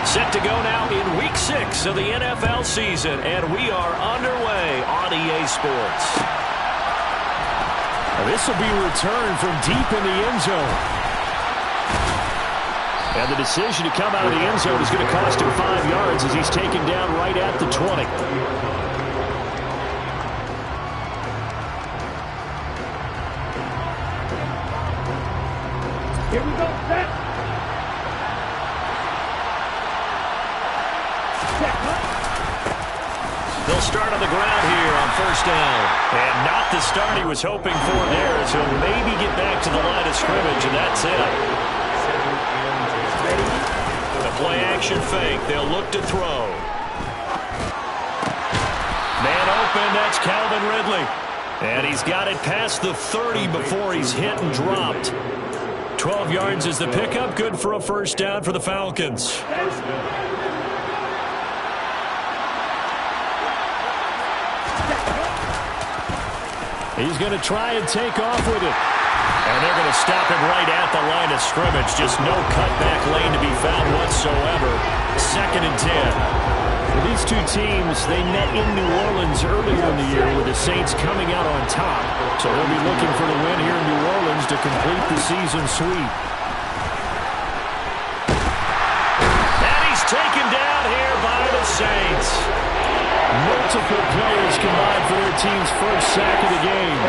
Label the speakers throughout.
Speaker 1: Set to go now in Week 6 of the NFL season, and we are underway on EA Sports.
Speaker 2: This will be returned from deep in the end zone. And the decision to come out of the end zone is going to cost him 5 yards as he's taken down right at the 20.
Speaker 3: Here we go, set.
Speaker 1: They'll start on the ground here on first down. And not the start he was hoping for there, as he'll maybe get back to the line of scrimmage, and that's it. The play action fake. They'll look to throw. Man open, that's Calvin Ridley. And he's got it past the 30 before he's hit and dropped. 12 yards is the pickup. Good for a first down for the Falcons.
Speaker 2: He's going to try and take off with it.
Speaker 1: And they're going to stop him right at the line of scrimmage. Just no cutback lane to be found whatsoever. 2nd and 10.
Speaker 2: These two teams, they met in New Orleans earlier in the year with the Saints coming out on top. So they'll be looking for the win here in New Orleans to complete the season sweep.
Speaker 1: And he's taken down here by the Saints.
Speaker 2: Multiple players combined for their team's first sack of the game.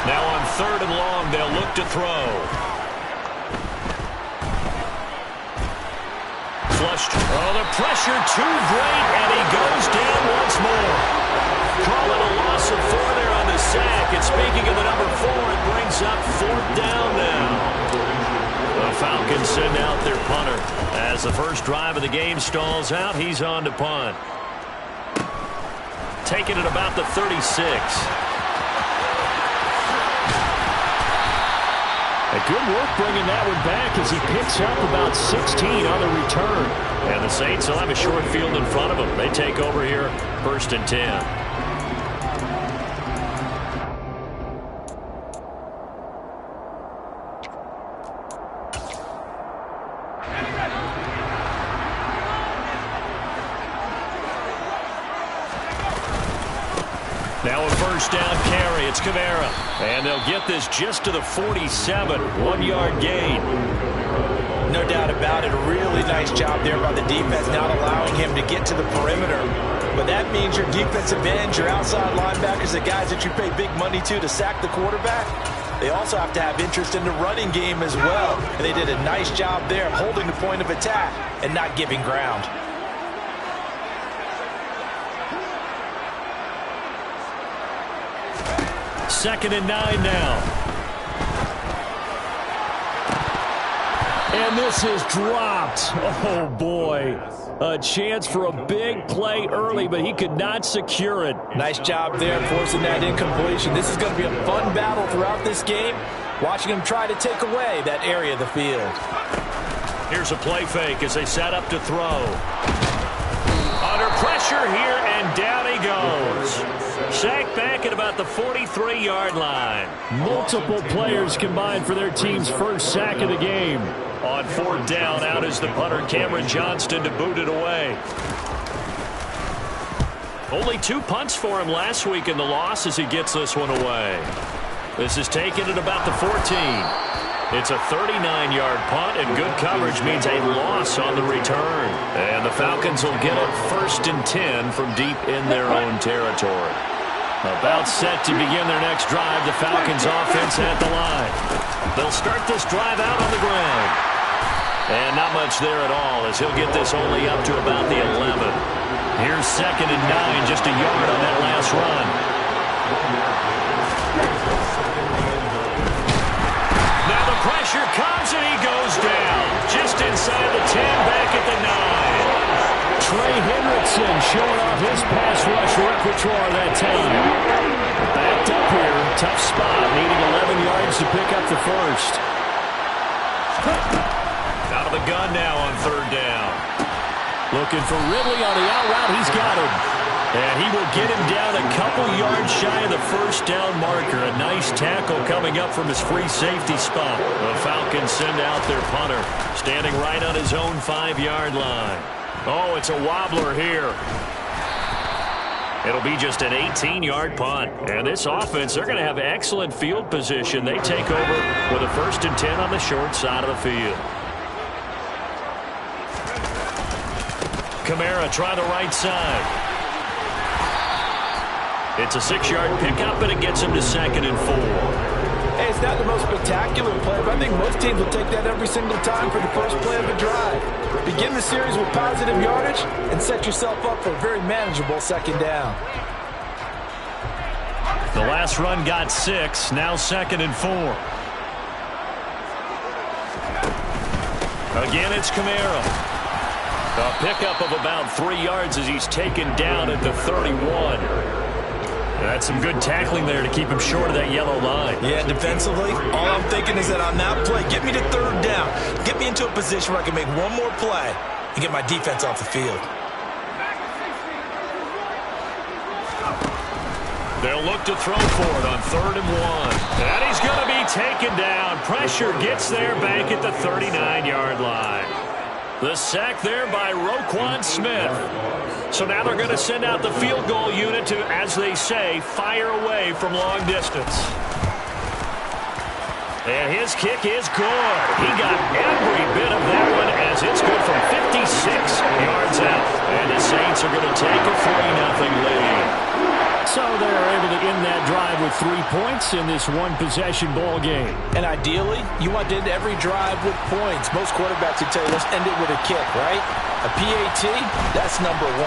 Speaker 1: Now on 3rd and long, they'll look to throw. Flushed. Oh, the pressure too great, and he goes down once more. Call it a loss of 4 there on the sack. And speaking of the number 4, it brings up 4th down now. The Falcons send out their punter. As the first drive of the game stalls out, he's on to punt. Taking it about the 36.
Speaker 2: Good work bringing that one back as he picks up about 16 on the return.
Speaker 1: And the Saints will have a short field in front of them. They take over here, 1st and 10. Now a first down carry. It's Kamara. And they'll get this just to the 47. 1-yard gain.
Speaker 4: No doubt about it. A really nice job there by the defense, not allowing him to get to the perimeter. But that means your defensive ends, your outside linebackers, the guys that you pay big money to sack the quarterback, they also have to have interest in the running game as well. And they did a nice job there of holding the point of attack and not giving ground.
Speaker 1: 2nd and 9 now.
Speaker 2: And this is dropped. Oh, boy. A chance for a big play early, but he could not secure it.
Speaker 4: Nice job there forcing that incompletion. This is going to be a fun battle throughout this game, watching him try to take away that area of the field.
Speaker 1: Here's a play fake as they set up to throw. Under pressure here, and down he goes. Sacked back at about the 43-yard line.
Speaker 2: Multiple players combined for their team's first sack of the game.
Speaker 1: On 4th down, out is the punter, Cameron Johnston, to boot it away. Only 2 punts for him last week in the loss as he gets this one away. This is taken at about the 14. It's a 39-yard punt, and good coverage means a loss on the return. And the Falcons will get it 1st and 10 from deep in their own territory. About set to begin their next drive, the Falcons offense at the line. They'll start this drive out on the ground. And not much there at all, as he'll get this only up to about the 11. Here's 2nd and 9, just a yard on that last run. Now the pressure comes, and he goes down. Just inside the 10, back at the 9.
Speaker 2: Trey Hendrickson showing off his pass rush repertoire that time. Backed up here, tough spot, needing 11 yards to pick up the first.
Speaker 1: Out of the gun now on 3rd down.
Speaker 2: Looking for Ridley on the out route. He's got him.
Speaker 1: And he will get him down a couple yards shy of the first down marker. A nice tackle coming up from his free safety spot. The Falcons send out their punter, standing right on his own 5-yard line. Oh, it's a wobbler here. It'll be just an 18-yard punt. And this offense, they're going to have excellent field position. They take over with a 1st and 10 on the short side of the field. Kamara try the right side. It's a 6-yard pickup, and it gets him to 2nd and 4.
Speaker 4: Hey, it's not the most spectacular play, but I think most teams will take that every single time for the first play of a drive. Begin the series with positive yardage and set yourself up for a very manageable 2nd down.
Speaker 1: The last run got 6, now 2nd and 4. Again, it's Kamara. A pickup of about 3 yards as he's taken down at the 31. That's some good tackling there to keep him short of that yellow line.
Speaker 4: Yeah, defensively, all I'm thinking is that on that play, get me to 3rd down. Get me into a position where I can make one more play and get my defense off the field.
Speaker 1: They'll look to throw for it on 3rd and 1. And he's going to be taken down. Pressure gets there back at the 39-yard line. The sack there by Roquan Smith. So now they're going to send out the field goal unit to, as they say, fire away from long distance. And his kick is good. He got every bit of that one as it's good from 56 yards out. And the Saints are going to take a 3-0 lead.
Speaker 2: So they're able to end that drive with 3 points in this one-possession ball game.
Speaker 4: And ideally, you want to end every drive with points. Most quarterbacks would tell you, let's end it with a kick, right? A PAT, that's number 1.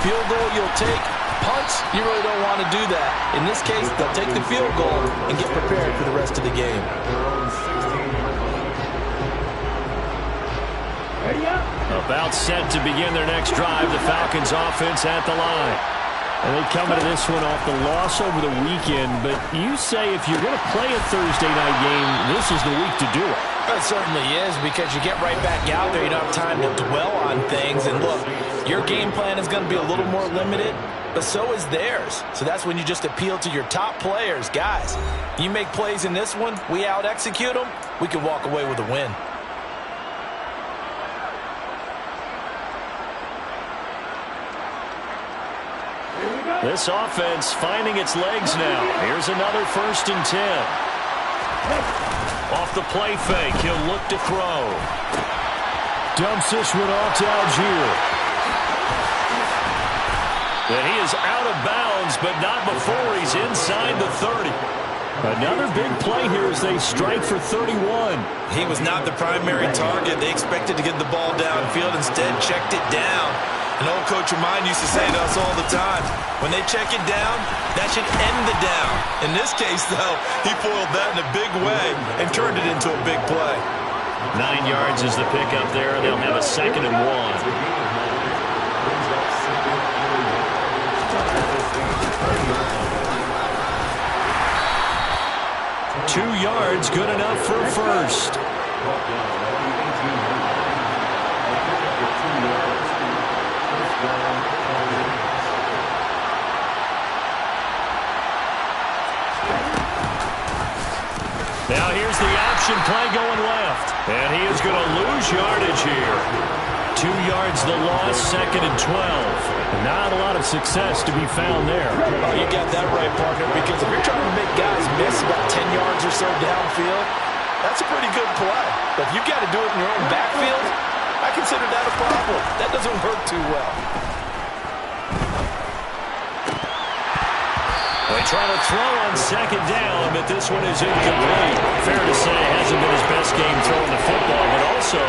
Speaker 4: Field goal you'll take. Punts, you really don't want to do that. In this case, they'll take the field goal and get prepared for the rest of the game.
Speaker 2: About set to begin their next drive. The Falcons offense at the line. And they come into this one off the loss over the weekend. But you say if you're going to play a Thursday night game, this is the week to do it.
Speaker 4: It certainly is, because you get right back out there. You don't have time to dwell on things. And look, your game plan is going to be a little more limited, but so is theirs. So that's when you just appeal to your top players. Guys, you make plays in this one, we out-execute them, we can walk away with a win.
Speaker 1: This offense finding its legs now. Here's another 1st and 10. Off the play fake, he'll look to throw.
Speaker 2: Dumps this one off to Algier.
Speaker 1: And he is out of bounds, but not before he's inside the 30.
Speaker 2: Another big play here as they strike for 31.
Speaker 4: He was not the primary target. They expected to get the ball downfield, instead checked it down. An old coach of mine used to say to us all the time, when they check it down, that should end the down. In this case, though, he foiled that in a big way and turned it into a big play.
Speaker 1: 9 yards is the pickup there. They'll have a 2nd and 1. 2 yards, good enough for a first. Now here's the option play going left. And he is going to lose yardage here. 2 yards the loss, 2nd and 12.
Speaker 2: Not a lot of success to be found there.
Speaker 4: Oh, you got that right, partner, because if you're trying to make guys miss about 10 yards or so downfield, that's a pretty good play. But if you've got to do it in your own backfield, I consider that a problem. That doesn't work too well.
Speaker 1: They try to throw on 2nd down, but this one is incomplete. Fair to say, hasn't been his best game throwing the football, but also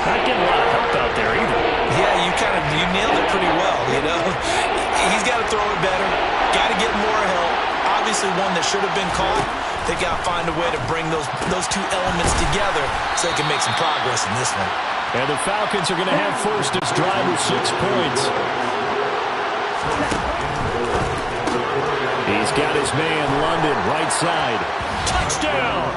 Speaker 1: not getting a lot of help out there either.
Speaker 4: Yeah, you nailed it pretty well, you know. He's got to throw it better, got to get more help. Obviously one that should have been caught. They got to find a way to bring those two elements together so they can make some progress in this one.
Speaker 2: And the Falcons are going to have first this drive with 6 points. He's got his man, London, right side.
Speaker 1: Touchdown!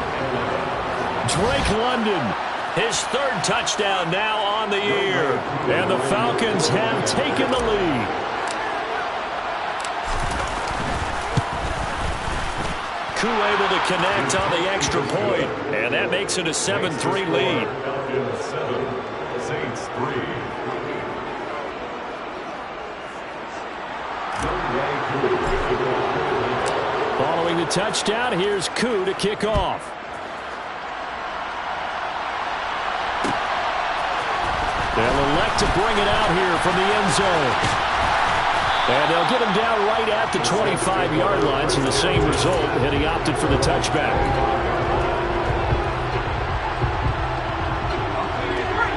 Speaker 2: Drake London.
Speaker 1: His 3rd touchdown now on the year.
Speaker 2: And the Falcons have taken the lead.
Speaker 1: Koo able to connect on the extra point, and that makes it a 7-3 lead.
Speaker 3: Saints 3.
Speaker 2: Following the touchdown, here's Koo to kick off. They'll elect to bring it out here from the end zone. And they'll get him down right at the 25-yard line, so the same result, and he opted for the touchback.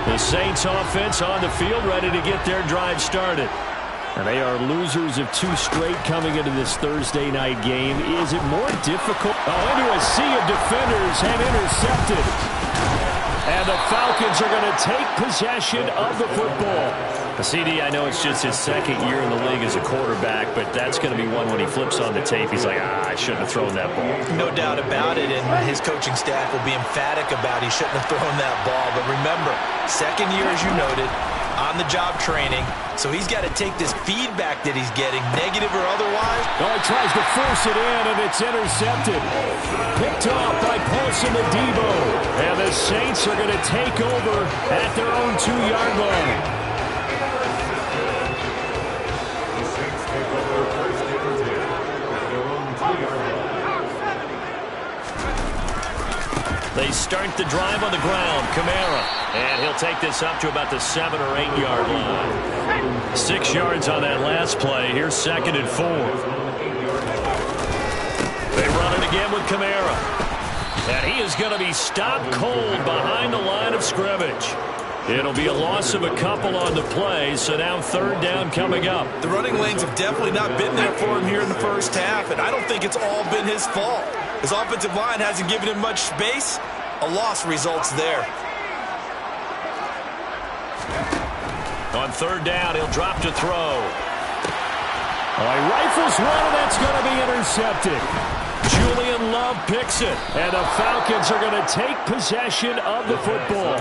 Speaker 2: The Saints offense on the field, ready to get their drive started. And they are losers of 2 straight coming into this Thursday night game. Is it more difficult? Oh, into a sea of defenders and intercepted. And the Falcons are going to take possession of the football.
Speaker 1: CD, I know it's just his second year in the league as a quarterback, but that's going to be one when he flips on the tape. He's like, I shouldn't have thrown that ball.
Speaker 4: No doubt about it, and his coaching staff will be emphatic about he shouldn't have thrown that ball. But remember, second year, as you noted, on-the-job training, so he's got to take this feedback that he's getting, negative or otherwise.
Speaker 2: Oh, he tries to force it in, and it's intercepted. Picked off by Paulson Adebo. And the Saints are going to take over at their own 2-yard line.
Speaker 1: They start the drive on the ground. Kamara. And he'll take this up to about the 7 or 8 yard line. 6 yards on that last play. Here's 2nd and 4. They run it again with Kamara. And he is going to be stopped cold behind the line of scrimmage. It'll be a loss of a couple on the play, so now 3rd down coming up.
Speaker 4: The running lanes have definitely not been there for him here in the first half, and I don't think it's all been his fault. His offensive line hasn't given him much space. A loss results there.
Speaker 1: On 3rd down, he'll drop to throw.
Speaker 2: Oh, he rifles one, and that's going to be intercepted. Julian Love picks it, and the Falcons are going to take possession of the football.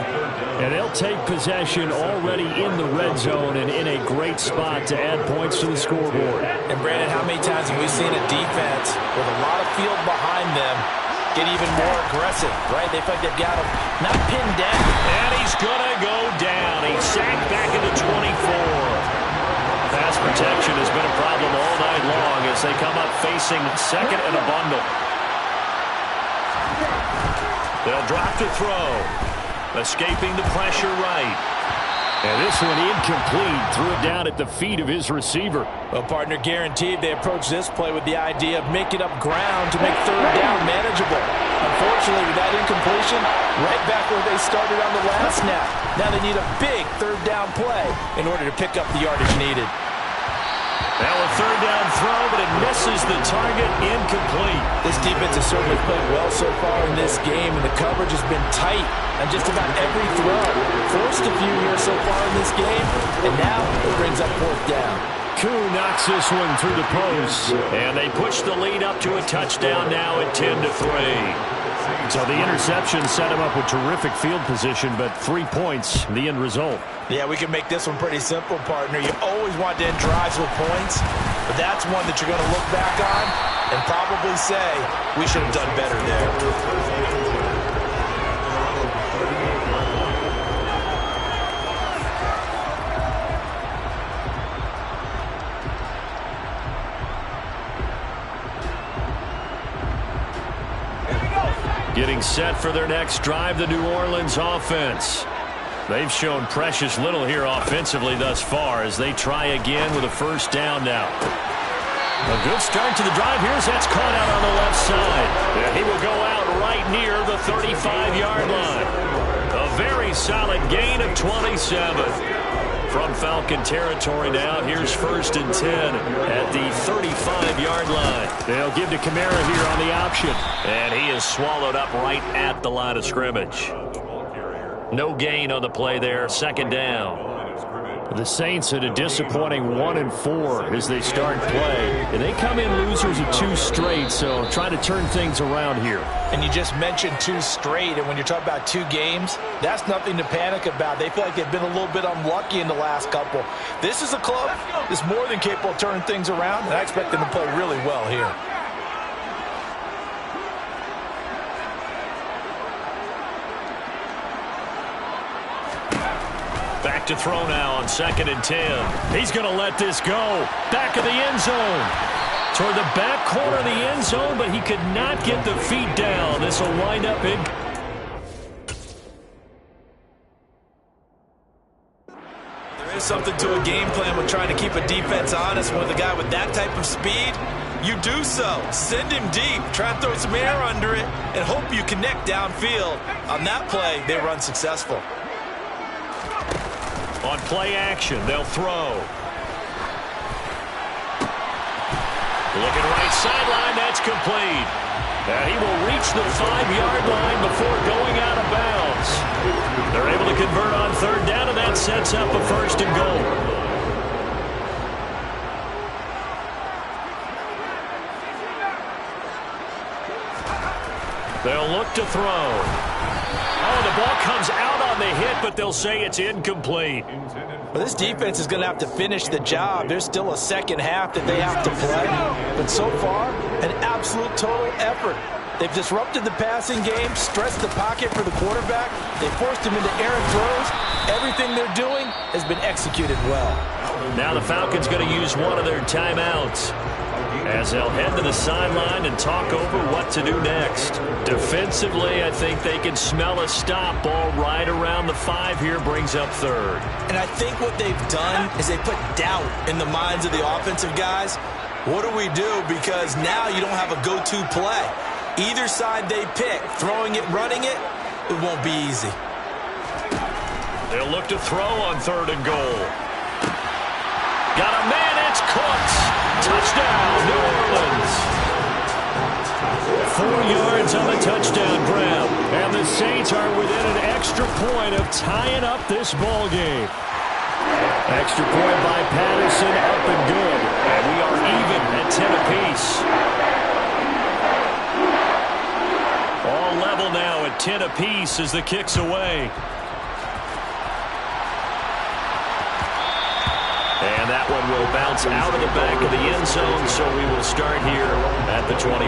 Speaker 2: And they'll take possession already in the red zone and in a great spot to add points to the scoreboard.
Speaker 4: And Brandon, how many times have we seen a defense with a lot of field behind them get even more aggressive, right? They feel like they've got him not pinned down.
Speaker 1: And he's going to go down. He's sacked back into 24. Pass protection has been a problem all night long as they come up facing 2nd and a bundle. They'll drop to throw. Escaping the pressure right.
Speaker 2: And this one incomplete. Threw it down at the feet of his receiver.
Speaker 4: Well, partner, guaranteed they approach this play with the idea of making up ground to make 3rd down manageable. Unfortunately, with that incompletion, right back where they started on the last snap. Now they need a big 3rd down play in order to pick up the yardage needed.
Speaker 1: Now a 3rd down throw, but it misses the target, incomplete.
Speaker 4: This defense has certainly played well so far in this game, and the coverage has been tight on just about every throw. Forced a few here so far in this game, and now it brings up 4th down.
Speaker 2: Koo knocks this one through the post.
Speaker 1: And they push the lead up to a touchdown now at 10-3.
Speaker 2: So the interception set him up with terrific field position, but 3 points, the end result.
Speaker 4: Yeah, we can make this one pretty simple, partner. You always want to end drives with points, but that's one that you're going to look back on and probably say, we should have done better there.
Speaker 1: Getting set for their next drive, the New Orleans offense. They've shown precious little here offensively thus far as they try again with a 1st down now. A good start to the drive. Here's that's caught out on the left side. And he will go out right near the 35-yard line. A very solid gain of 27. From Falcon territory now, here's 1st and 10 at the 35-yard line.
Speaker 2: They'll give to Kamara here on the option.
Speaker 1: And he is swallowed up right at the line of scrimmage. No gain on the play there, 2nd down.
Speaker 2: The Saints at a disappointing 1-4 as they start play. And they come in losers of 2 straight, so trying to turn things around here.
Speaker 4: And you just mentioned 2 straight, and when you're talking about 2 games, that's nothing to panic about. They feel like they've been a little bit unlucky in the last couple. This is a club that's more than capable of turning things around, and I expect them to play really well here.
Speaker 1: Back to throw now on 2nd and 10. He's going to let this go. Back of the end zone. Toward the back corner of the end zone, but he could not get the feet down. This will wind up in.
Speaker 4: There is something to a game plan with trying to keep a defense honest. With a guy with that type of speed, you do so. Send him deep. Try and throw some air under it and hope you connect downfield. On that play, they run successful.
Speaker 1: On play action, they'll throw. Looking right sideline, that's complete. And he will reach the 5-yard line before going out of bounds. They're able to convert on 3rd down, and that sets up a 1st and goal. They'll look to throw. Oh, the ball comes out on the hit, but they'll say it's incomplete.
Speaker 4: Well, this defense is going to have to finish the job. There's still a second half that they have to play. But so far, an absolute total effort. They've disrupted the passing game, stressed the pocket for the quarterback. They forced him into errant throws. Everything they're doing has been executed well.
Speaker 1: Now the Falcons going to use one of their timeouts, as they'll head to the sideline and talk over what to do next. Defensively, I think they can smell a stop. Ball right around the 5 here, brings up 3rd.
Speaker 4: And I think what they've done is they put doubt in the minds of the offensive guys. What do we do? Because now you don't have a go-to play. Either side they pick, throwing it, running it, it won't be easy.
Speaker 1: They'll look to throw on 3rd and goal. Got a man, it's Cooks. Touchdown, New Orleans. 4 yards on the touchdown grab. And the Saints are within an extra point of tying up this ball game. Extra point by Patterson, up and good. And we are even at 10 apiece. All level now at 10 apiece as the kick's away. And that one will bounce out of the back of the end zone, so we will start here at the 25.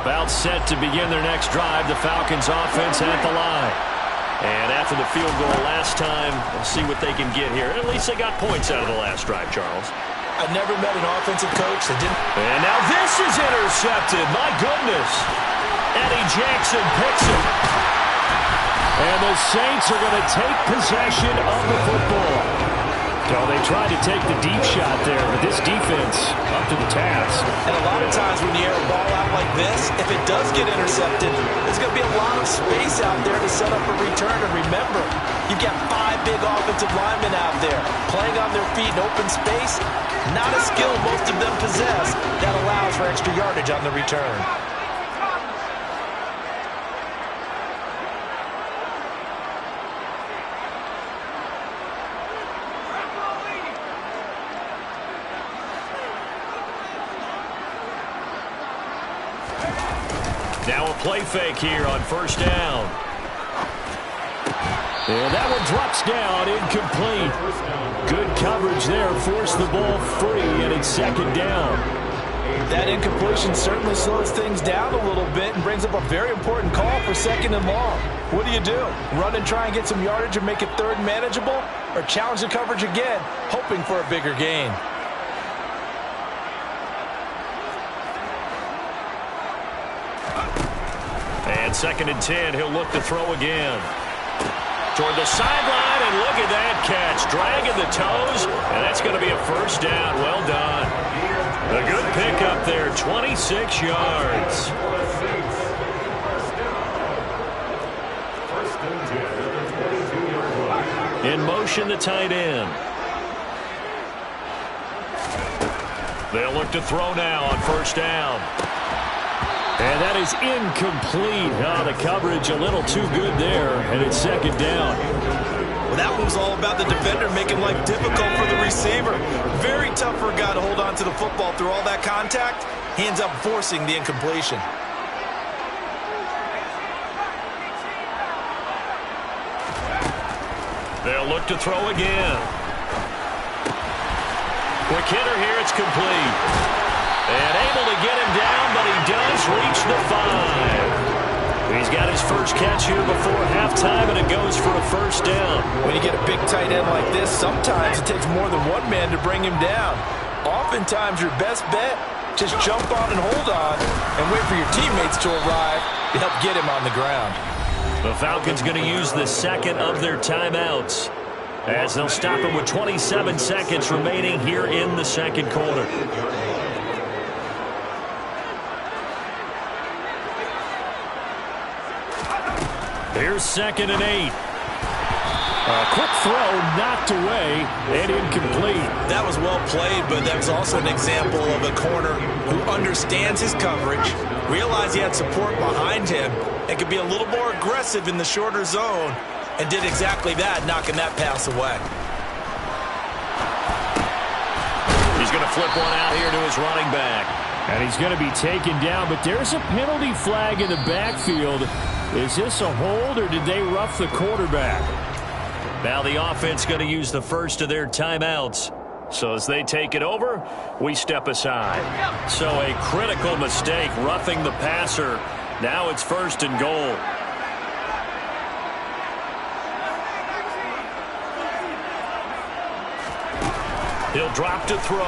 Speaker 1: About set to begin their next drive, the Falcons offense at the line. And after the field goal last time, we'll see what they can get here. At least they got points out of the last drive, Charles.
Speaker 4: I've never met an offensive coach that didn't.
Speaker 1: And now this is intercepted. My goodness. Eddie Jackson picks it. And the Saints are going to take possession of the football. So they tried to take the deep shot there, but this defense up to the task.
Speaker 4: And a lot of times when you air a ball out like this, if it does get intercepted, there's going to be a lot of space out there to set up a return. And remember, you've got 5 big offensive linemen out there playing on their feet in open space. Not a skill most of them possess that allows for extra yardage on the return.
Speaker 1: Now a play fake here on 1st down. And that one drops down, incomplete. Good coverage there, forced the ball free, and it's 2nd down.
Speaker 4: That incompletion certainly slows things down a little bit and brings up a very important call for 2nd and long. What do? Run and try and get some yardage and make it 3rd manageable? Or challenge the coverage again, hoping for a bigger gain?
Speaker 1: And 2nd and 10, he'll look to throw again. Toward the sideline, and look at that catch. Dragging the toes, and that's going to be a 1st down. Well done. A good pickup there, 26 yards. In motion, the tight end. They'll look to throw now on 1st down. And that is incomplete. Oh, the coverage a little too good there, and it's 2nd down.
Speaker 4: Well, that one was all about the defender making life difficult for the receiver. Very tough for a guy to hold on to the football through all that contact. He ends up forcing the incompletion.
Speaker 1: They'll look to throw again. Quick hitter here, it's complete. And able to get him down, but he does reach the 5. He's got his first catch here before halftime, and it goes for a first down.
Speaker 4: When you get a big tight end like this, sometimes it takes more than one man to bring him down. Oftentimes, your best bet, just jump on and hold on and wait for your teammates to arrive to help get him on the ground.
Speaker 1: The Falcons going to use the second of their timeouts as they'll stop him with 27 seconds remaining here in the second quarter. Here's 2nd and 8. A quick throw knocked away and incomplete.
Speaker 4: That was well played, but that was also an example of a corner who understands his coverage, realized he had support behind him, and could be a little more aggressive in the shorter zone, and did exactly that, knocking that pass away.
Speaker 1: He's going to flip one out here to his running back.
Speaker 2: And he's going to be taken down, but there's a penalty flag in the backfield. Is this a hold, or did they rough the quarterback?
Speaker 1: Now the offense going to use the first of their timeouts. So as they take it over, we step aside. So a critical mistake, roughing the passer. Now it's 1st and goal. He'll drop to throw.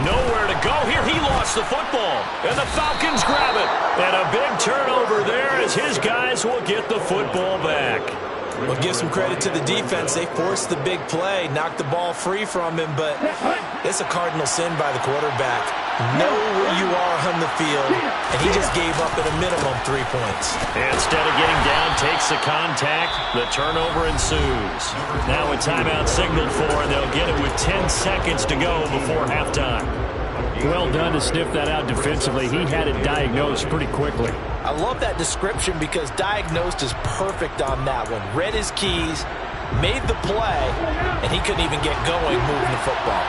Speaker 1: Nowhere to go here. He lost the football. And the Falcons grab it. And a big turnover there as his guys will get the football back.
Speaker 4: Well, give some credit to the defense. They forced the big play, knocked the ball free from him, but it's a cardinal sin by the quarterback. Know where you are on the field, and he just gave up at a minimum 3 points.
Speaker 1: Instead of getting down, takes the contact. The turnover ensues. Now a timeout signaled for, and they'll get it with 10 seconds to go before halftime.
Speaker 2: Well done to sniff that out defensively. He had it diagnosed pretty quickly.
Speaker 4: I love that description because diagnosed is perfect on that one. Read his keys, made the play, and he couldn't even get going moving the football.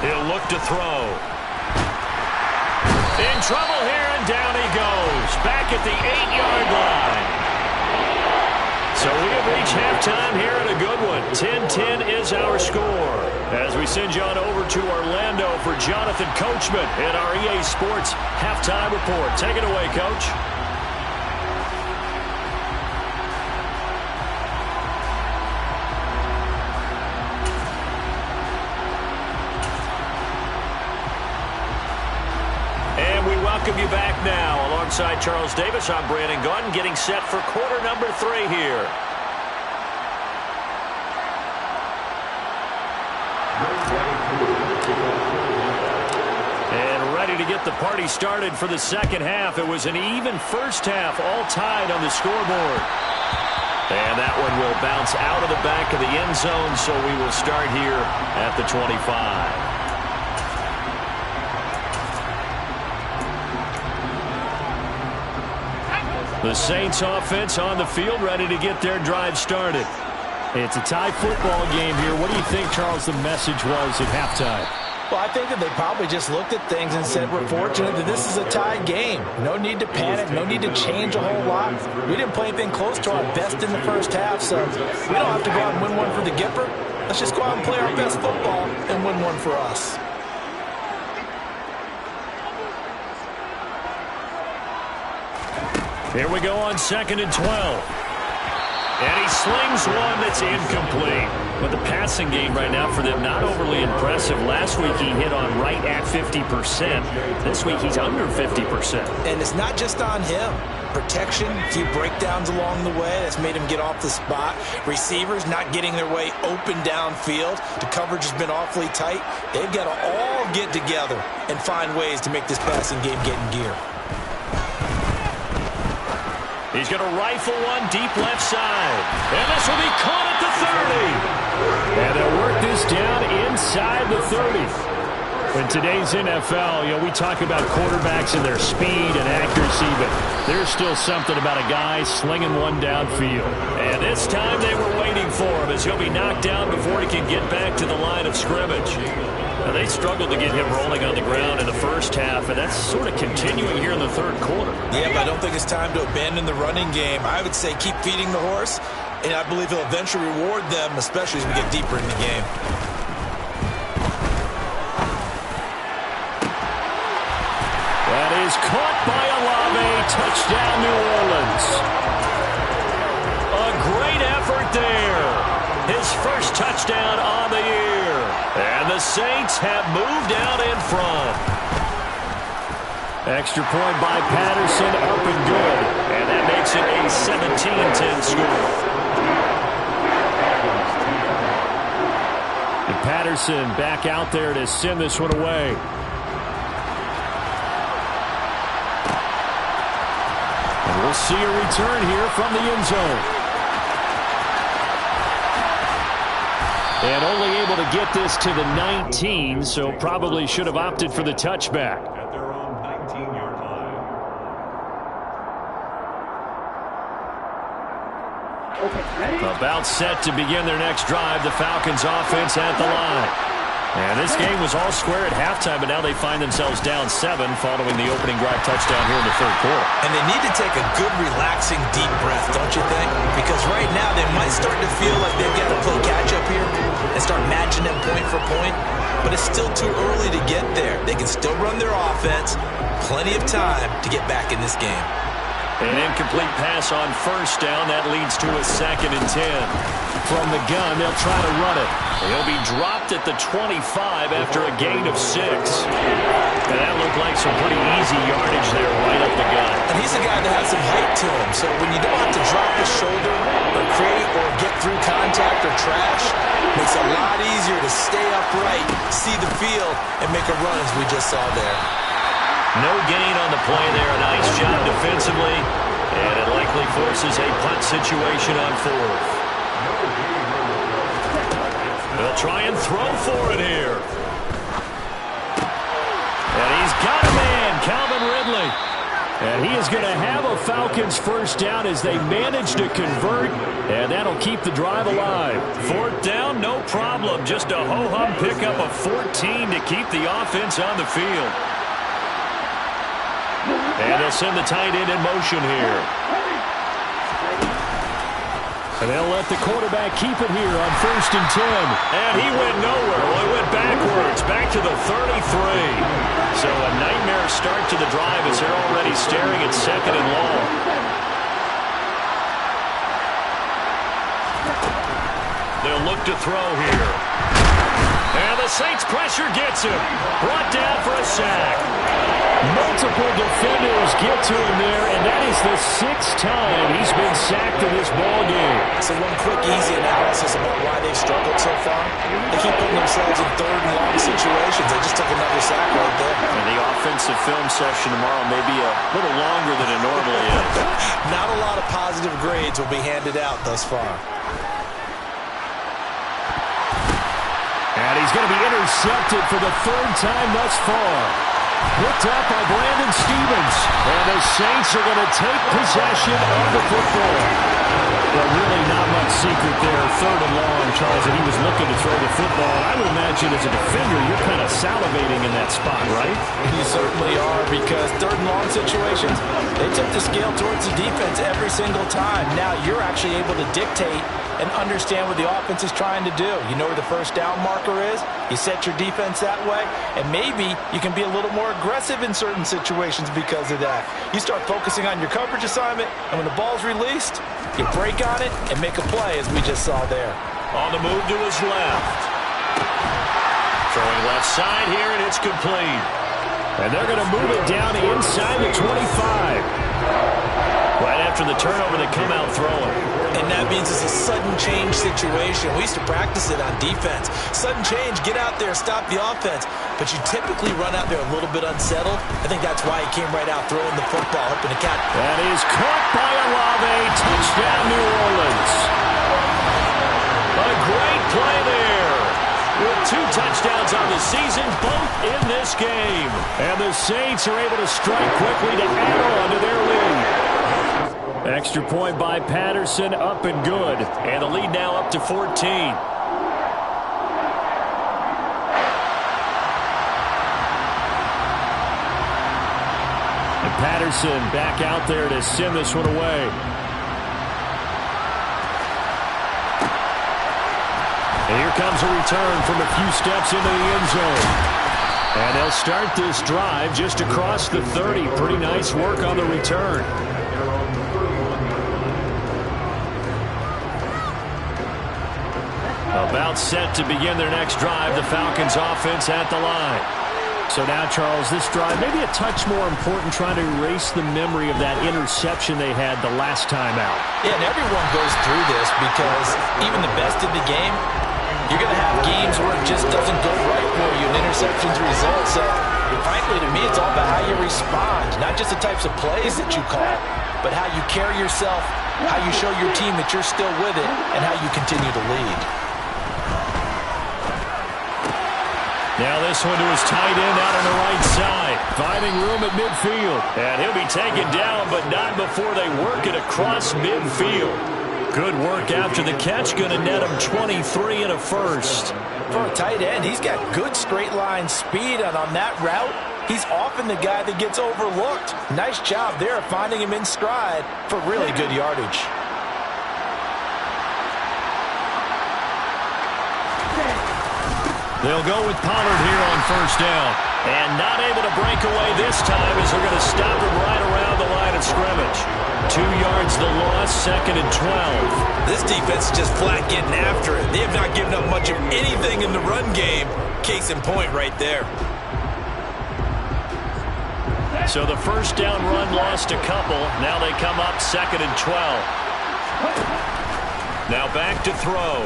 Speaker 1: He'll look to throw. In trouble here, and down he goes. Back at the 8-yard line. So we have reached halftime here in a good one. 10-10 is our score. As we send you on over to Orlando for Jonathan Coachman in our EA Sports Halftime Report. Take it away, Coach. And we welcome you back now. Alongside Charles Davis, I'm Brandon Gunn, getting set for quarter number 3 here. And ready to get the party started for the second half. It was an even first half, all tied on the scoreboard. And that one will bounce out of the back of the end zone, so we will start here at the 25. The Saints offense on the field, ready to get their drive started.
Speaker 2: It's a tie football game here. What do you think, Charles, the message was at halftime?
Speaker 4: Well, I think that they probably just looked at things and said, we're fortunate that this is a tied game. No need to panic, no need to change a whole lot. We didn't play anything close to our best in the first half, so we don't have to go out and win one for the Gipper. Let's just go out and play our best football and win one for us.
Speaker 1: Here we go on 2nd and 12. And he slings one that's incomplete. But the passing game right now for them, not overly impressive. Last week he hit on right at 50%. This week he's under 50%.
Speaker 4: And it's not just on him. Protection, a few breakdowns along the way. That's made him get off the spot. Receivers not getting their way open downfield. The coverage has been awfully tight. They've got to all get together and find ways to make this passing game get in gear.
Speaker 1: He's going to rifle one deep left side. And this will be caught at the 30.
Speaker 2: And they'll work this down inside the 30. In today's NFL, we talk about quarterbacks and their speed and accuracy, but there's still something about a guy slinging one downfield.
Speaker 1: And this time they were waiting for him as he'll be knocked down before he can get back to the line of scrimmage. Now, they struggled to get him rolling on the ground in the first half, and that's sort of continuing here in the third quarter.
Speaker 4: Yeah, but I don't think it's time to abandon the running game. I would say keep feeding the horse and I believe he'll eventually reward them, especially as we get deeper in the game.
Speaker 2: That is caught by Olave. Touchdown, New Orleans.
Speaker 1: A great effort there. His first touchdown on the year. And the Saints have moved out in front.
Speaker 2: Extra point by Patterson, up and good.
Speaker 1: And that makes it a 17-10 score.
Speaker 2: And Patterson back out there to send this one away. And we'll see a return here from the end zone. And only able to get this to the 19, so probably should have opted for the touchback.
Speaker 1: About set to begin their next drive, the Falcons offense at the line.
Speaker 2: And this game was all square at halftime, but now they find themselves down 7 following the opening drive touchdown here in the third quarter.
Speaker 4: And they need to take a good, relaxing, deep breath, don't you think? Because right now they might start to feel like they've got to play catch-up here and start matching them point for point. But it's still too early to get there. They can still run their offense. Plenty of time to get back in this game.
Speaker 1: An incomplete pass on first down. That leads to a 2nd and 10.
Speaker 2: From the gun, they'll try to run it.
Speaker 1: He'll be dropped at the 25 after a gain of 6. And that looked like some pretty easy yardage there right up the gut.
Speaker 4: And he's a guy that has some height to him. So when you don't have to drop his shoulder or create or get through contact or trash, it makes it a lot easier to stay upright, see the field, and make a run as we just saw there.
Speaker 1: No gain on the play there. A nice job defensively. And it likely forces a punt situation on 4th. They'll try and throw for it here.
Speaker 2: And he's got a man, Calvin Ridley. And he is going to have a Falcons first down as they manage to convert. And that'll keep the drive alive.
Speaker 1: 4th down, no problem. Just a ho-hum pickup of 14 to keep the offense on the field. And they'll send the tight end in motion here.
Speaker 2: And they'll let the quarterback keep it here on 1st and 10.
Speaker 1: And he went nowhere. Well, he went backwards, back to the 33. So a nightmare start to the drive as they're already staring at 2nd and long. They'll look to throw here. And the Saints pressure gets him. Brought down for a sack.
Speaker 2: Multiple defenders get to him there, and that is the 6th time he's been sacked in this ballgame.
Speaker 4: So one quick, easy analysis about why they've struggled so far. They keep putting themselves in 3rd and long situations. They just took another sack right there.
Speaker 1: And the offensive film session tomorrow may be a little longer than it normally is.
Speaker 4: Not a lot of positive grades will be handed out thus far.
Speaker 2: And he's going to be intercepted for the 3rd time thus far. Picked up by Brandon Stevens. And the Saints are going to take possession of the football. Well, really not much secret there. 3rd and long, Charles, and he was looking to throw the football. I would imagine as a defender, you're kind of salivating in that spot, right?
Speaker 4: You certainly are, because 3rd and long situations, they tip the scale towards the defense every single time. Now you're actually able to dictate and understand what the offense is trying to do. You know where the first down marker is. You set your defense that way, and maybe you can be a little more aggressive in certain situations because of that. You start focusing on your coverage assignment, and when the ball's released, you break on it and make a play, as we just saw there.
Speaker 1: On the move to his left. Throwing left side here, and it's complete.
Speaker 2: And they're going to move it down inside the 25.
Speaker 1: Right after the turnover, they come out throwing.
Speaker 4: And that means it's a sudden change situation. We used to practice it on defense. Sudden change, get out there, stop the offense. But you typically run out there a little bit unsettled. I think that's why he came right out throwing the football, hoping to catch.
Speaker 2: That is caught by Olave. Touchdown, New Orleans.
Speaker 1: A great play there. With 2 touchdowns on the season, both in this game.
Speaker 2: And the Saints are able to strike quickly to add on to their lead. Extra point by Patterson, up and good.
Speaker 1: And the lead now up to 14.
Speaker 2: And Patterson back out there to send this one away. And here comes a return from a few steps into the end zone. And they'll start this drive just across the 30. Pretty nice work on the return. About set to begin their next drive, the Falcons offense at the line. So now, Charles, this drive maybe a touch more important, trying to erase the memory of that interception they had the last time out.
Speaker 4: Yeah, and everyone goes through this because even the best in the game, you're going to have games where it just doesn't go right for you, and interceptions result. So, frankly, to me, it's all about how you respond, not just the types of plays that you call, but how you carry yourself, how you show your team that you're still with it, and how you continue to lead.
Speaker 2: Now this one to his tight end out on the right side. Finding room at midfield.
Speaker 1: And he'll be taken down, but not before they work it across midfield. Good work after the catch. Going to net him 23 and a first.
Speaker 4: For a tight end, he's got good straight line speed, and on that route, he's often the guy that gets overlooked. Nice job there of finding him in stride for really good yardage.
Speaker 1: They'll go with Pollard here on first down. And not able to break away this time as they're going to stop him right around the line of scrimmage. 2 yards the loss, 2nd and 12.
Speaker 4: This defense is just flat getting after it. They have not given up much of anything in the run game. Case in point right there.
Speaker 1: So the first down run lost a couple. Now they come up 2nd and 12. Now back to throw.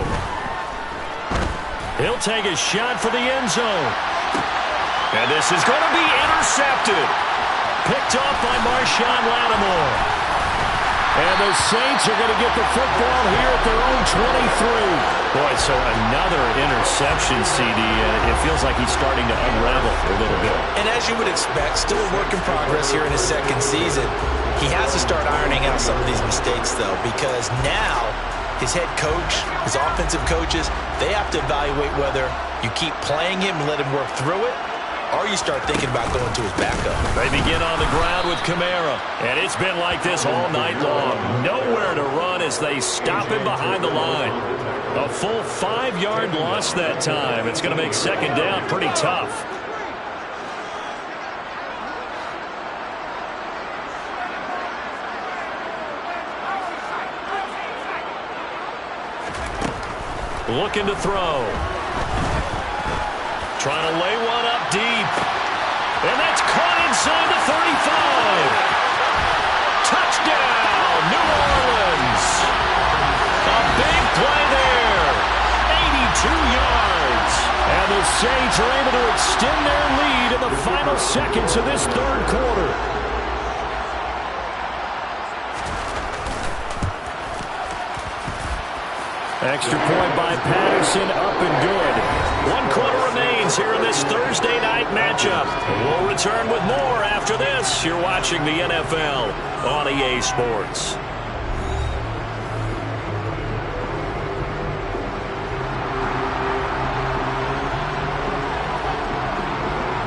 Speaker 1: He'll take a shot for the end zone. And this is going to be intercepted. Picked off by Marshawn Lattimore. And the Saints are going to get the football here at their own 23.
Speaker 2: Boy, so another interception, CD. It feels like he's starting to unravel a little bit.
Speaker 4: And as you would expect, still a work in progress here in his second season. He has to start ironing out some of these mistakes, though, because now his head coach, his offensive coaches, they have to evaluate whether you keep playing him and let him work through it, or you start thinking about going to his backup.
Speaker 1: They begin on the ground with Kamara. And it's been like this all night long. Nowhere to run as they stop him behind the line. A full 5-yard loss that time. It's going to make second down pretty tough. Looking to throw. Trying to lay one up deep. And that's caught inside the 35. Touchdown, New Orleans. A big play there. 82 yards.
Speaker 2: And the Saints are able to extend their lead in the final seconds of this third quarter. Extra point by Patterson, up and good.
Speaker 1: 1 quarter remains here in this Thursday night matchup. We'll return with more after this. You're watching the NFL on EA Sports.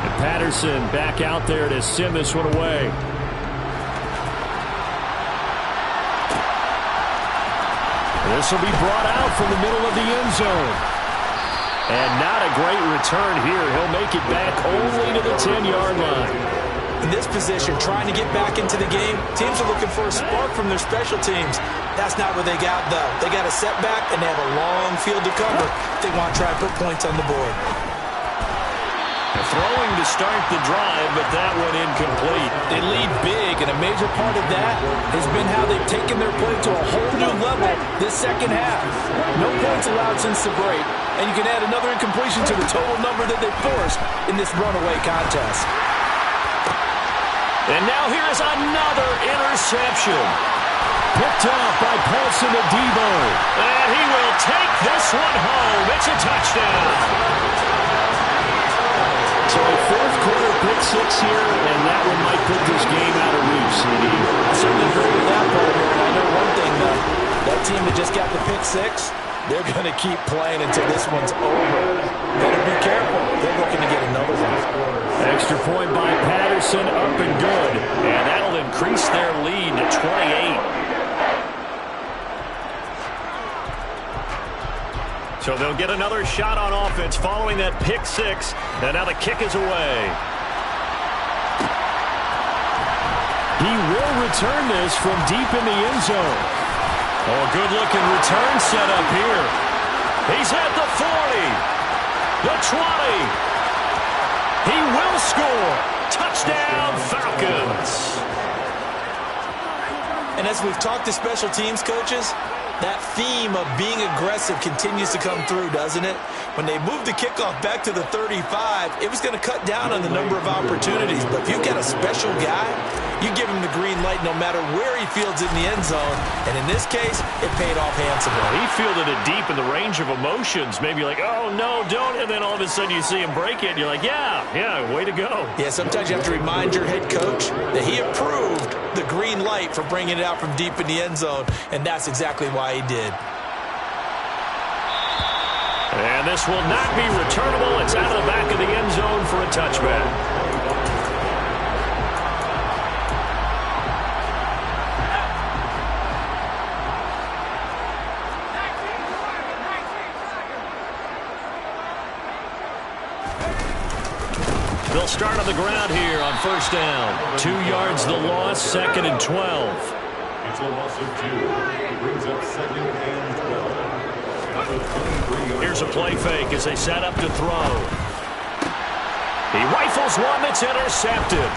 Speaker 2: And Patterson back out there to send this one away. This will be brought out from the middle of the end zone. And not a great return here. He'll make it back only to the 10-yard line.
Speaker 4: In this position, trying to get back into the game, teams are looking for a spark from their special teams. That's not what they got, though. They got a setback, and they have a long field to cover. They want to try and put points on the board.
Speaker 1: Throwing to start the drive, but that one incomplete.
Speaker 4: They lead big, and a major part of that has been how they've taken their play to a whole new level this second half. No points allowed since the break, and you can add another incompletion to the total number that they forced in this runaway contest.
Speaker 1: And now here's another interception.
Speaker 2: Picked off by Paulson to Debo.
Speaker 1: And he will take this one home. It's a touchdown.
Speaker 2: So a fourth quarter pick six here, and that one might put this game out of reach, CD.
Speaker 4: I certainly agree with that part. I know one thing, though. That team that just got the pick six, they're going to keep playing until this one's over. Better be careful. They're looking to get another one.
Speaker 2: Extra point by Patterson, up and good.
Speaker 1: And that'll increase their lead to 28. So they'll get another shot on offense following that pick six. And now the kick is away.
Speaker 2: He will return this from deep in the end zone.
Speaker 1: Oh, a good-looking return set up here. He's at the 40, the 20. He will score. Touchdown, Falcons.
Speaker 4: And as we've talked to special teams coaches, that theme of being aggressive continues to come through, doesn't it? When they moved the kickoff back to the 35, it was going to cut down on the number of opportunities. But if you've got a special guy, you give him the green light no matter where he fields it in the end zone. And in this case, it paid off handsomely.
Speaker 1: He fielded it deep in the range of emotions. Maybe like, oh, no, don't. And then all of a sudden you see him break it, and you're like, yeah, way to go.
Speaker 4: Yeah, sometimes you have to remind your head coach that he approved the green light for bringing it out from deep in the end zone, and that's exactly why he did.
Speaker 1: And this will not be returnable. It's out of the back of the end zone for a touchback. They'll start on the ground here on first down. 2 yards the loss, 2nd and 12.
Speaker 3: It's a loss of 2. It brings up 2nd and 12.
Speaker 1: Here's a play fake as they set up to throw. He rifles one that's intercepted.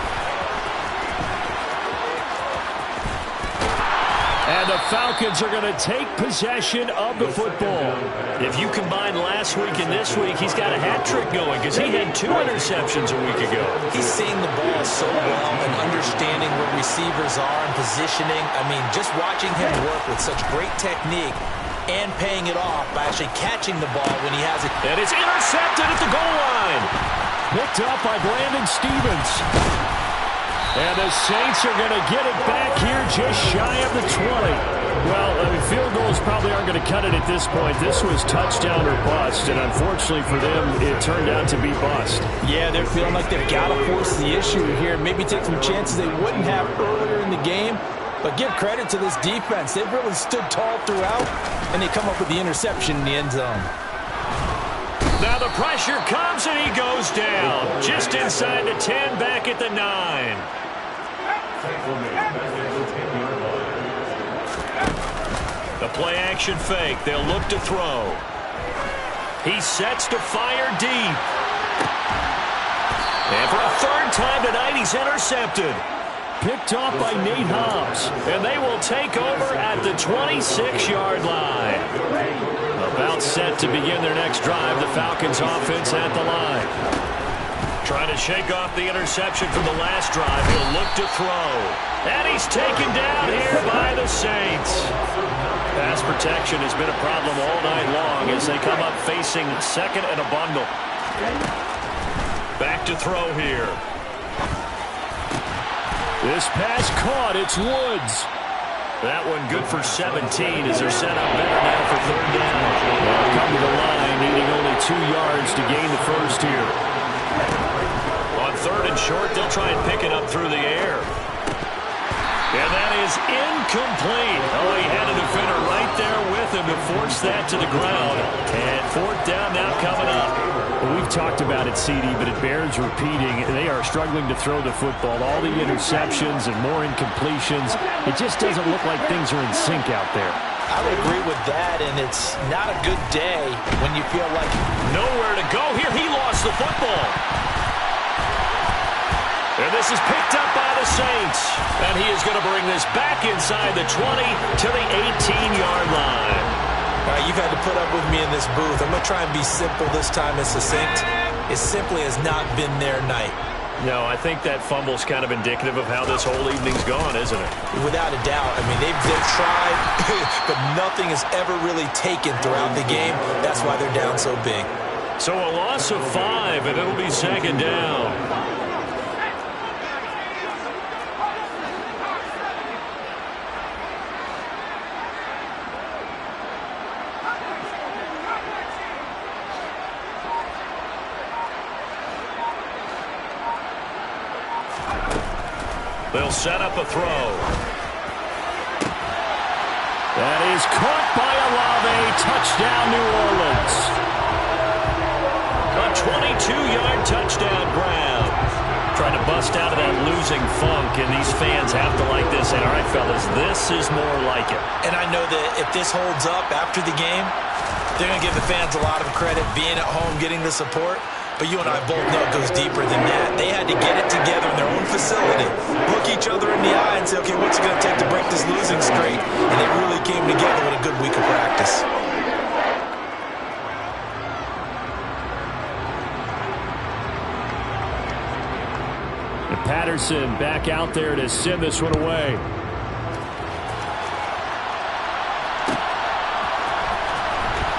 Speaker 1: And the Falcons are going to take possession of the football. If you combine last week and this week, he's got a hat trick going because he had 2 interceptions a week ago.
Speaker 4: He's seeing the ball so well and understanding where receivers are and positioning. I mean, just watching him work with such great technique and paying it off by actually catching the ball when he has it.
Speaker 1: And it's intercepted at the goal line.
Speaker 2: Picked up by Brandon Stevens. And the Saints are going to get it back here just shy of the 20. Well, I mean, field goals probably aren't going to cut it at this point. This was touchdown or bust, and unfortunately for them, it turned out to be bust.
Speaker 4: Yeah, they're feeling like they've got to force the issue here and maybe take some chances they wouldn't have earlier in the game. But give credit to this defense. They've really stood tall throughout, and they come up with the interception in the end zone.
Speaker 1: Now the pressure comes, and he goes down. Just inside the 10, back at the 9. The play-action fake. They'll look to throw. He sets to fire deep. And for a 3rd time tonight, he's intercepted.
Speaker 2: Picked off by Nate Hobbs.
Speaker 1: And they will take over at the 26-yard line. About set to begin their next drive. The Falcons offense at the line. Trying to shake off the interception from the last drive. He'll look to throw. And he's taken down here by the Saints. Pass protection has been a problem all night long as they come up facing 2nd and a bundle. Back to throw here.
Speaker 2: This pass caught. It's Woods.
Speaker 1: That one good for 17 as they're set up better now for 3rd down.
Speaker 2: They'll come to the line, needing only 2 yards to gain the first here.
Speaker 1: On 3rd and short, they'll try and pick it up through the air. And that is incomplete. Oh, he had a defender right there with him to force that to the ground. And 4th down now coming up.
Speaker 2: Well, we've talked about it, CD, but it bears repeating. They are struggling to throw the football. All the interceptions and more incompletions. It just doesn't look like things are in sync out there.
Speaker 4: I would agree with that, and it's not a good day when you feel like
Speaker 1: nowhere to go here. He lost the football. And this is picked up by the Saints. And he is going to bring this back inside the 20 to the 18-yard line.
Speaker 4: All right, you've had to put up with me in this booth. I'm going to try and be simple this time and succinct. It simply has not been their night.
Speaker 1: No, I think that fumble's kind of indicative of how this whole evening's gone, isn't it?
Speaker 4: Without a doubt. I mean, they've tried, but nothing has ever really taken throughout the game. That's why they're down so big.
Speaker 1: So a loss of 5, and it'll be 2nd down. They'll set up a throw.
Speaker 2: That is caught by Olave. Touchdown, New Orleans.
Speaker 1: touchdown Brown. Trying to bust out of that losing funk, and these fans have to like this. And all right, fellas, this is more like it.
Speaker 4: And I know that if this holds up after the game, they're going to give the fans a lot of credit being at home, getting the support. But you and I both know it goes deeper than that. They had to get it together in their own facility, look each other in the eye and say, okay, what's it going to take to break this losing streak? And they really came together with a good week of practice.
Speaker 2: Patterson back out there to send this one away.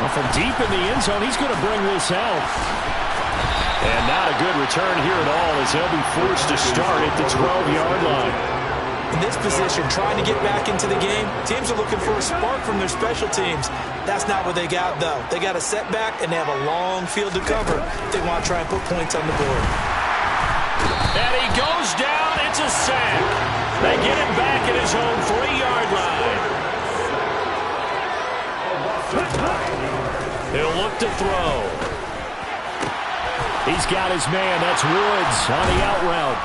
Speaker 2: Well, from deep in the end zone, he's going to bring this out. And not a good return here at all as he'll be forced to start at the 12-yard line.
Speaker 4: In this position, trying to get back into the game, teams are looking for a spark from their special teams. That's not what they got, though. They got a setback, and they have a long field to cover if they want to try and put points on the board.
Speaker 1: And he goes down. It's a sack. They get him back at his own 3-yard line. He'll look to throw.
Speaker 2: He's got his man. That's Woods on the out route.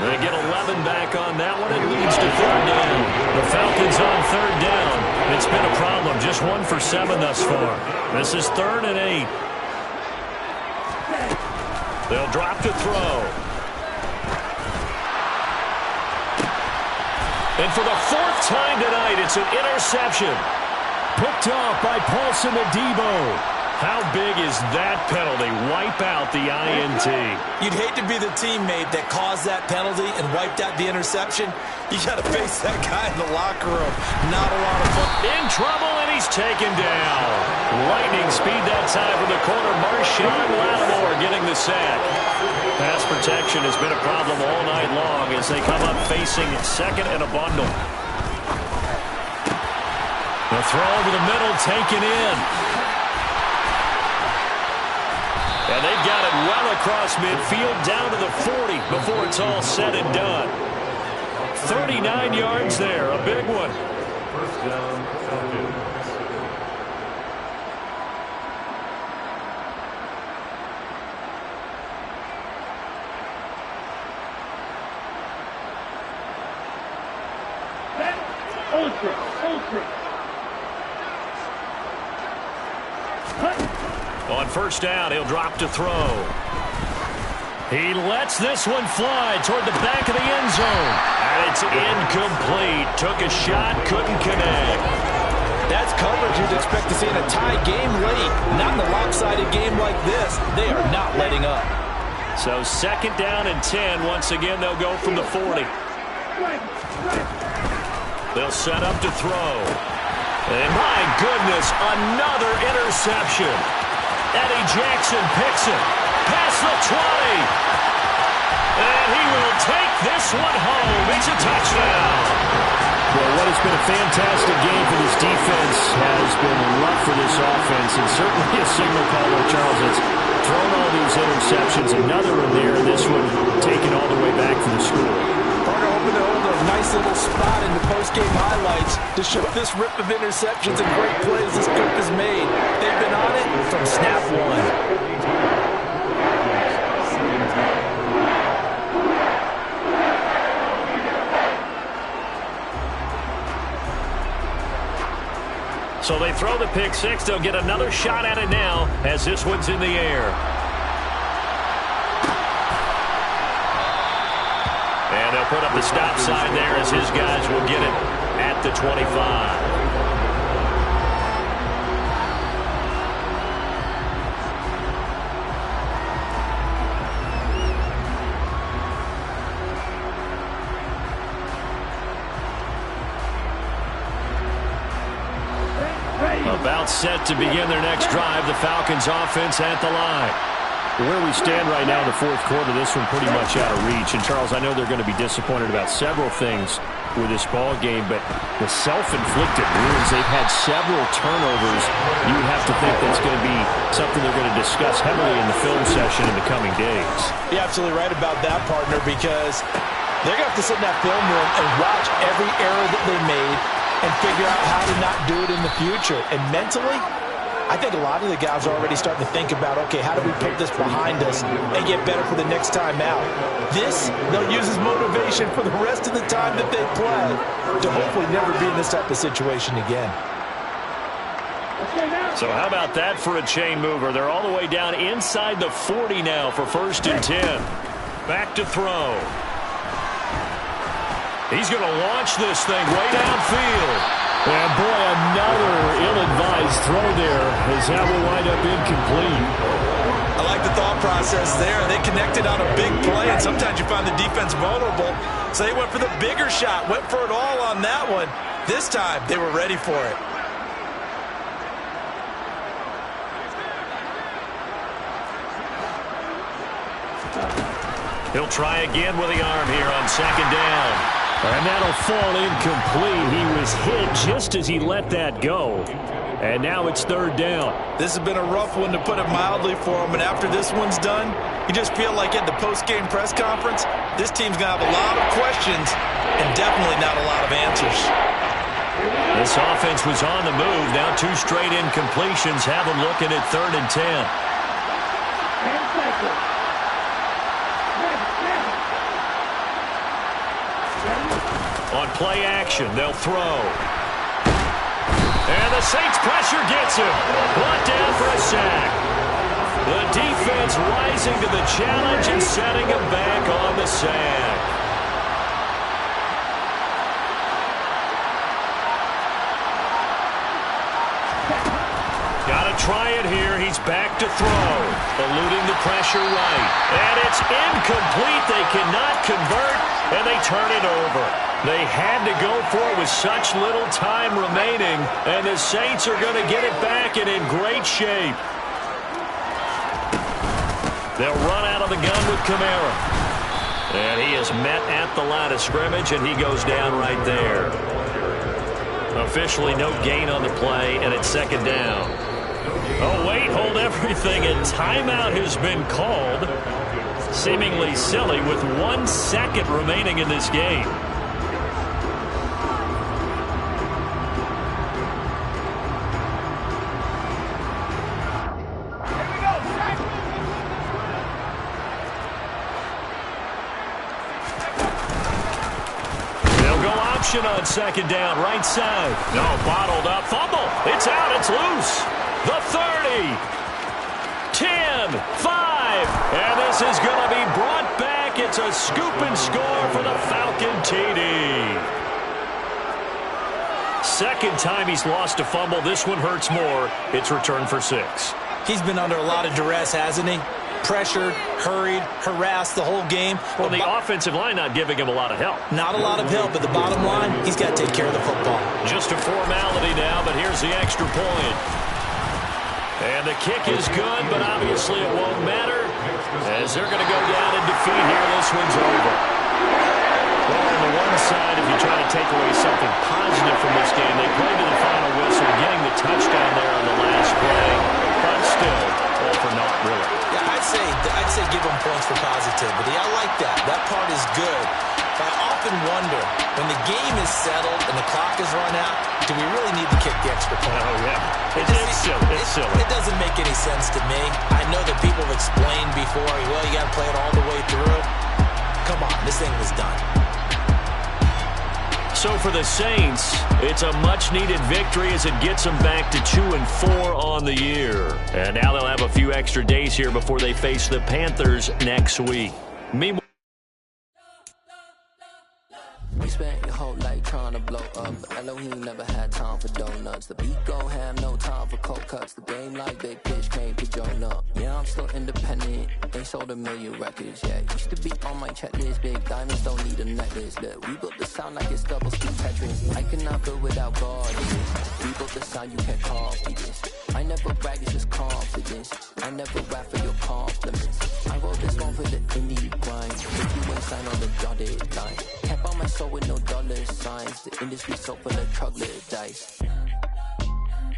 Speaker 1: They get 11 back on that one. It leads to 3rd down. The Falcons on 3rd down. It's been a problem. Just 1 for 7 thus far. This is 3rd and 8. They'll drop to throw. And for the 4th time tonight, it's an interception.
Speaker 2: Picked off by Paulson Adebo.
Speaker 1: How big is that penalty? Wipe out the INT.
Speaker 4: You'd hate to be the teammate that caused that penalty and wiped out the interception. You got to face that guy in the locker room. Not a lot of fun.
Speaker 1: In trouble, and he's taken down. Lightning speed that time from the corner. Marshawn Lattimore getting the sack. Pass protection has been a problem all night long as they come up facing 2nd and a bundle. The throw over the middle taken in. And they've got it well across midfield down to the 40 before it's all said and done. 39 yards there, a big one.
Speaker 3: First down, Falcons.
Speaker 1: On 1st down, he'll drop to throw. He lets this one fly toward the back of the end zone. And it's incomplete. Took a shot, couldn't connect.
Speaker 4: That's coverage you'd expect to see in a tie game late. Not in a lopsided game like this. They are not letting up.
Speaker 1: So 2nd down and 10. Once again, they'll go from the 40. They'll set up to throw. And my goodness, another interception. Eddie Jackson picks it. Past the 20. And he will take this one home. It's a touchdown.
Speaker 2: Well, what has been a fantastic game for this defense has been rough for this offense, and certainly a signal call where Charles has thrown all these interceptions. Another one there, and this one taken all the way back for the score.
Speaker 4: Partner hoping to hold a nice little spot in the post-game highlights to show this rip of interceptions and great plays this group has made. They've been on it from snap one.
Speaker 1: So they throw the pick six. They'll get another shot at it now as this one's in the air. And they'll put up the stop sign there as his guys will get it at the 25. About set to begin their next drive. The Falcons offense at the line.
Speaker 2: Where we stand right now in the 4th quarter, this one pretty much out of reach. And, Charles, I know they're going to be disappointed about several things with this ball game, but the self-inflicted wounds, they've had several turnovers. You have to think that's going to be something they're going to discuss heavily in the film session in the coming days.
Speaker 4: You're absolutely right about that, partner, because they're going to have to sit in that film room and watch every error that they made and figure out how to not do it in the future. And mentally, I think a lot of the guys are already starting to think about, okay, how do we put this behind us and get better for the next time out? This, they'll use as motivation for the rest of the time that they play to hopefully never be in this type of situation again.
Speaker 1: So how about that for a chain mover? They're all the way down inside the 40 now for 1st and 10. Back to throw. He's going to launch this thing way downfield.
Speaker 2: And boy, another ill-advised throw there as that will wind up incomplete.
Speaker 4: I like the thought process there. They connected on a big play, and sometimes you find the defense vulnerable. So they went for the bigger shot, went for it all on that one. This time, they were ready for it.
Speaker 1: He'll try again with the arm here on 2nd down.
Speaker 2: And that'll fall incomplete. He was hit just as he let that go. And now it's 3rd down.
Speaker 4: This has been a rough one, to put it mildly, for him. And after this one's done, you just feel like at the post-game press conference, this team's going to have a lot of questions and definitely not a lot of answers.
Speaker 1: This offense was on the move. Now 2 straight incompletions have them looking at 3rd and 10. On play action, they'll throw. And the Saints pressure gets him. Brought down for a sack. The defense rising to the challenge and setting him back on the sack. Got to try it here. He's back to throw. Eluding the pressure right. And it's incomplete. They cannot convert, and they turn it over. They had to go for it with such little time remaining, and the Saints are going to get it back and in great shape. They'll run out of the gun with Kamara. And he is met at the line of scrimmage, and he goes down right there. Officially no gain on the play, and it's 2nd down. Oh, wait, hold everything. A timeout has been called. Seemingly silly with 1 second remaining in this game. On 2nd down, right side. No, bottled up. Fumble. It's out. It's loose. The 30. 10. 5. And this is going to be brought back. It's a scoop and score for the Falcon TD. 2nd time he's lost a fumble. This one hurts more. It's returned for 6.
Speaker 4: He's been under a lot of duress, hasn't he? Pressured, hurried, harassed the whole game.
Speaker 1: Well, the offensive line not giving him a lot of help.
Speaker 4: Not a lot of help, but the bottom line, he's got to take care of the football.
Speaker 1: Just a formality now, but here's the extra point. And the kick is good, but obviously it won't matter as they're going to go down in defeat here. This one's over. Well, on the one side, if you try to take away something positive from this game, they played to the final whistle, getting the touchdown there on the last play, but still, all for naught, really.
Speaker 4: Yeah, I'd say give them points for positivity. I like that. That part is good. But I often wonder, when the game is settled and the clock is run out, do we really need to kick the extra point?
Speaker 1: Oh, yeah. It's silly. It's silly.
Speaker 4: It doesn't make any sense to me. I know that people have explained before, well, you got to play it all the way through. Come on, this thing was done.
Speaker 1: So for the Saints, it's a much-needed victory as it gets them back to 2-4 on the year. And now they'll have a few extra days here before they face the Panthers next week. Meanwhile,
Speaker 5: We spent your whole life trying to blow up. Elohim never had time for donuts. The beat gon' have no time for cold cuts. The game like big pitch came to join up. Yeah, I'm still independent. Ain't sold a million records yet. Used to be on my checklist. Big diamonds don't need a necklace. Look, we built the sound like it's double speed Tetris. I cannot build without God. We built the sound, you can't copy this. I never brag, it's just confidence. I never rap for your compliments. I wrote this one for the indie grind. If you ain't sign on the dotted line. Can't buy my soul with no dollar signs. The industry so full of troglodytes.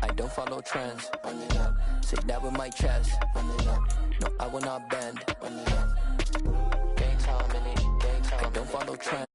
Speaker 5: I don't follow trends. Run it up. Say that with my chest. Run it up. No, I will not bend. Run it up. Game time in it. Game time. I don't follow trends.